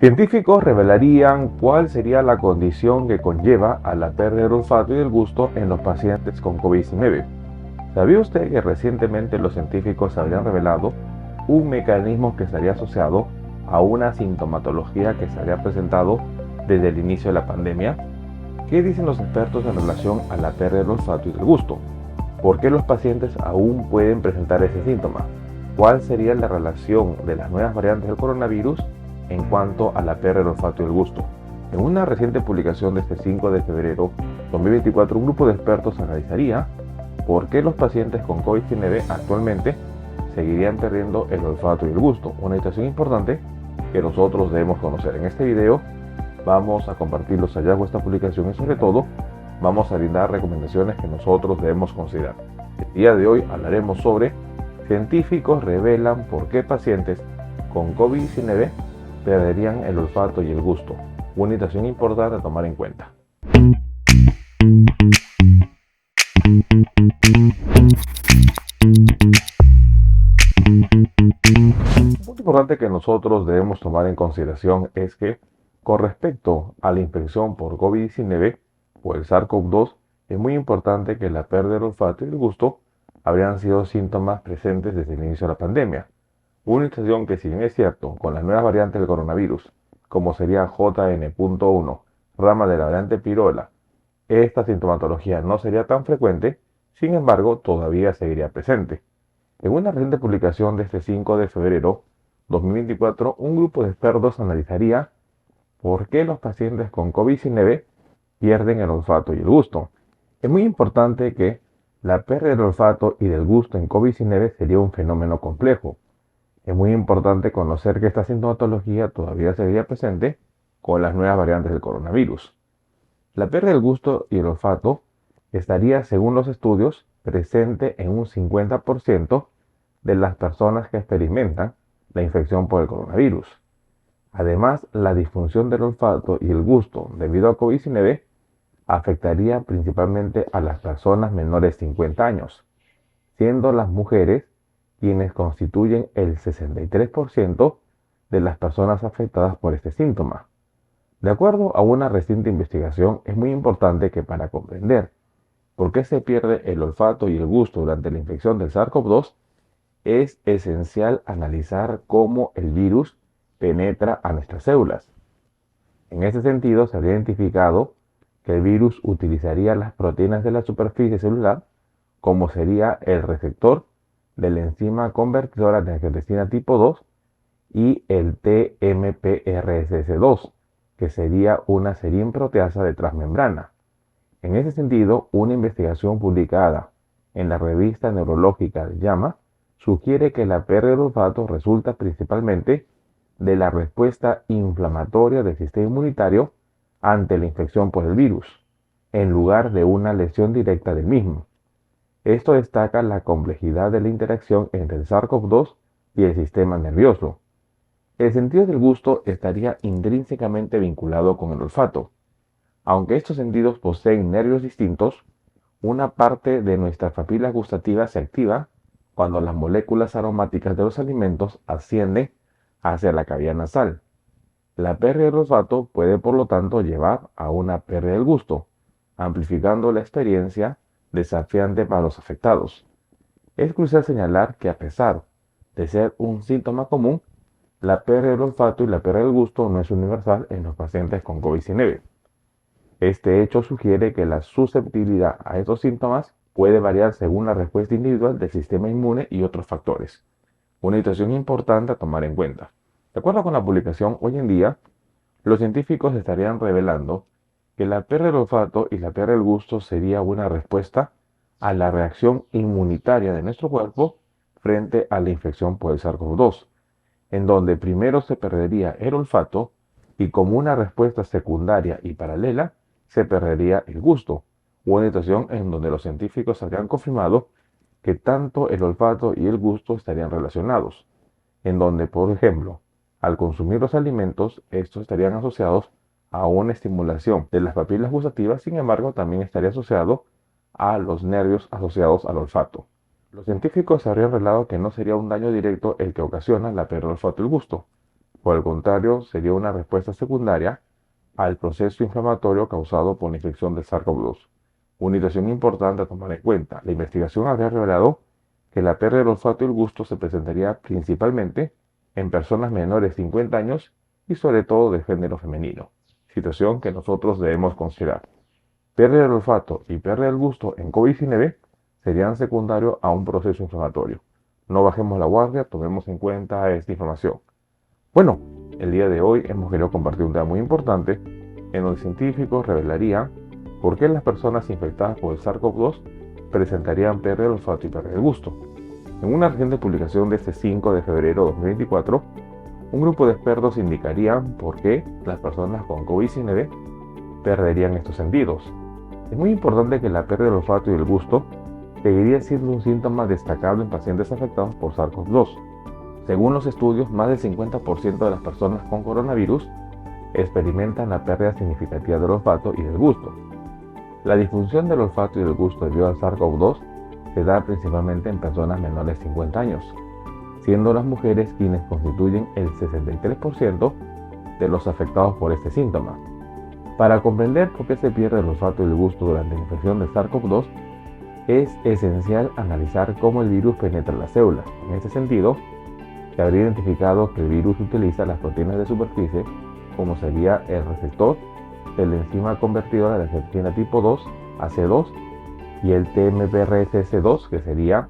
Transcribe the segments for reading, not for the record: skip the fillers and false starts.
Científicos revelarían cuál sería la condición que conlleva a la pérdida del olfato y del gusto en los pacientes con COVID-19. ¿Sabía usted que recientemente los científicos habrían revelado un mecanismo que estaría asociado a una sintomatología que se había presentado desde el inicio de la pandemia? ¿Qué dicen los expertos en relación a la pérdida del olfato y del gusto? ¿Por qué los pacientes aún pueden presentar ese síntoma? ¿Cuál sería la relación de las nuevas variantes del coronavirus en cuanto a la pérdida del olfato y el gusto? En una reciente publicación de este 5 de febrero de 2024, un grupo de expertos analizaría por qué los pacientes con COVID-19 actualmente seguirían perdiendo el olfato y el gusto, una situación importante que nosotros debemos conocer. En este video vamos a compartir los hallazgos de esta publicación y sobre todo vamos a brindar recomendaciones que nosotros debemos considerar. El día de hoy hablaremos sobre científicos revelan por qué pacientes con COVID-19 perderían el olfato y el gusto, una situación importante a tomar en cuenta. Un punto importante que nosotros debemos tomar en consideración es que con respecto a la infección por COVID-19 o el SARS-CoV-2, es muy importante que la pérdida del olfato y el gusto habrían sido síntomas presentes desde el inicio de la pandemia. Una situación que, si bien es cierto, con las nuevas variantes del coronavirus, como sería JN.1, rama de la variante Pirola, esta sintomatología no sería tan frecuente, sin embargo, todavía seguiría presente. En una reciente publicación de este 5 de febrero de 2024, un grupo de expertos analizaría por qué los pacientes con COVID-19 pierden el olfato y el gusto. Es muy importante que la pérdida del olfato y del gusto en COVID-19 sería un fenómeno complejo. Es muy importante conocer que esta sintomatología todavía seguiría presente con las nuevas variantes del coronavirus. La pérdida del gusto y el olfato estaría, según los estudios, presente en un 50% de las personas que experimentan la infección por el coronavirus. Además, la disfunción del olfato y el gusto debido a COVID-19 afectaría principalmente a las personas menores de 50 años, siendo las mujeres quienes constituyen el 63% de las personas afectadas por este síntoma. De acuerdo a una reciente investigación, es muy importante que para comprender por qué se pierde el olfato y el gusto durante la infección del SARS-CoV-2, es esencial analizar cómo el virus penetra a nuestras células. En ese sentido, se había identificado que el virus utilizaría las proteínas de la superficie celular, como sería el receptor de la enzima convertidora de angiotensina tipo 2 y el TMPRSS2, que sería una serina proteasa de transmembrana. En ese sentido, una investigación publicada en la revista neurológica JAMA sugiere que la pérdida del olfato resulta principalmente de la respuesta inflamatoria del sistema inmunitario ante la infección por el virus, en lugar de una lesión directa del mismo. Esto destaca la complejidad de la interacción entre el SARS-CoV-2 y el sistema nervioso. El sentido del gusto estaría intrínsecamente vinculado con el olfato. Aunque estos sentidos poseen nervios distintos, una parte de nuestras papilas gustativas se activa cuando las moléculas aromáticas de los alimentos ascienden hacia la cavidad nasal. La pérdida del olfato puede, por lo tanto, llevar a una pérdida del gusto, amplificando la experiencia desafiante para los afectados. Es crucial señalar que, a pesar de ser un síntoma común, la pérdida del olfato y la pérdida del gusto no es universal en los pacientes con COVID-19. Este hecho sugiere que la susceptibilidad a estos síntomas puede variar según la respuesta individual del sistema inmune y otros factores. Una situación importante a tomar en cuenta. De acuerdo con la publicación, hoy en día, los científicos estarían revelando que la pérdida del olfato y la pérdida del gusto sería una respuesta a la reacción inmunitaria de nuestro cuerpo frente a la infección por el SARS-CoV-2, en donde primero se perdería el olfato y, como una respuesta secundaria y paralela, se perdería el gusto, una situación en donde los científicos habrían confirmado que tanto el olfato y el gusto estarían relacionados, en donde, por ejemplo, al consumir los alimentos, estos estarían asociados a una estimulación de las papilas gustativas, sin embargo, también estaría asociado a los nervios asociados al olfato. Los científicos habrían revelado que no sería un daño directo el que ocasiona la pérdida del olfato y el gusto, Por el contrario, sería una respuesta secundaria al proceso inflamatorio causado por la infección del SARS-CoV-2. Una situación importante a tomar en cuenta. La investigación habría revelado que la pérdida del olfato y el gusto se presentaría principalmente en personas menores de 50 años y sobre todo de género femenino, situación que nosotros debemos considerar. Pérdida del olfato y pérdida del gusto en COVID-19 serían secundarios a un proceso inflamatorio. No bajemos la guardia, tomemos en cuenta esta información. Bueno, el día de hoy hemos querido compartir un tema muy importante en donde científicos revelarían por qué las personas infectadas por el SARS-CoV-2 presentarían pérdida del olfato y pérdida del gusto. En una reciente publicación de este 5 de febrero de 2024, un grupo de expertos indicarían por qué las personas con COVID-19 perderían estos sentidos. Es muy importante que la pérdida del olfato y del gusto seguiría siendo un síntoma destacable en pacientes afectados por SARS-CoV-2. Según los estudios, más del 50% de las personas con coronavirus experimentan la pérdida significativa del olfato y del gusto. La disfunción del olfato y del gusto debido al SARS-CoV-2 se da principalmente en personas menores de 50 años, siendo las mujeres quienes constituyen el 63% de los afectados por este síntoma. Para comprender por qué se pierde el olfato y el gusto durante la infección del SARS-CoV-2, es esencial analizar cómo el virus penetra las células. En este sentido, se habría identificado que el virus utiliza las proteínas de superficie, como sería el receptor de la enzima convertidora de la serina tipo 2, AC2, y el TMPRSS2, que sería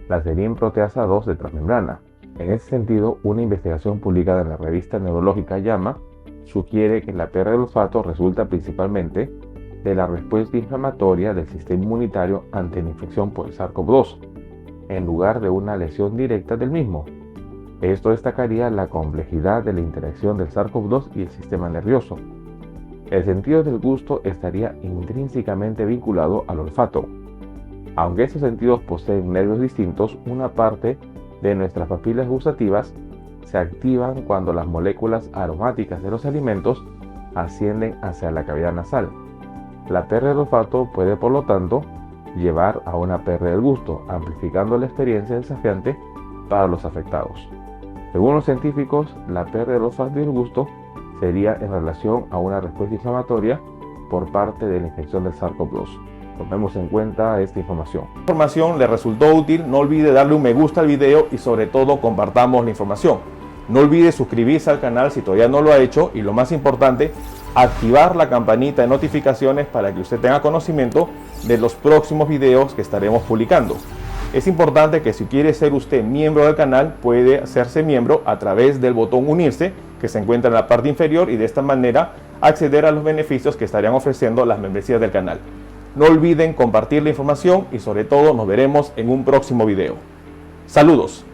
la serina proteasa 2 de transmembrana. En ese sentido, una investigación publicada en la revista neurológica JAMA sugiere que la pérdida del olfato resulta principalmente de la respuesta inflamatoria del sistema inmunitario ante la infección por el SARS-CoV-2, en lugar de una lesión directa del mismo. Esto destacaría la complejidad de la interacción del SARS-CoV-2 y el sistema nervioso. El sentido del gusto estaría intrínsecamente vinculado al olfato. Aunque estos sentidos poseen nervios distintos, una parte de nuestras papilas gustativas se activan cuando las moléculas aromáticas de los alimentos ascienden hacia la cavidad nasal. La pérdida del olfato puede, por lo tanto, llevar a una pérdida del gusto, amplificando la experiencia desafiante para los afectados. Según los científicos, la pérdida del olfato y del gusto sería en relación a una respuesta inflamatoria por parte de la infección del SARS-CoV-2. Tomemos en cuenta esta información. Si la información le resultó útil, no olvide darle un me gusta al video y sobre todo compartamos la información. No olvide suscribirse al canal si todavía no lo ha hecho y lo más importante, activar la campanita de notificaciones para que usted tenga conocimiento de los próximos videos que estaremos publicando. Es importante que si quiere ser usted miembro del canal, puede hacerse miembro a través del botón unirse que se encuentra en la parte inferior y de esta manera acceder a los beneficios que estarían ofreciendo las membresías del canal. No olviden compartir la información y sobre todo nos veremos en un próximo video. Saludos.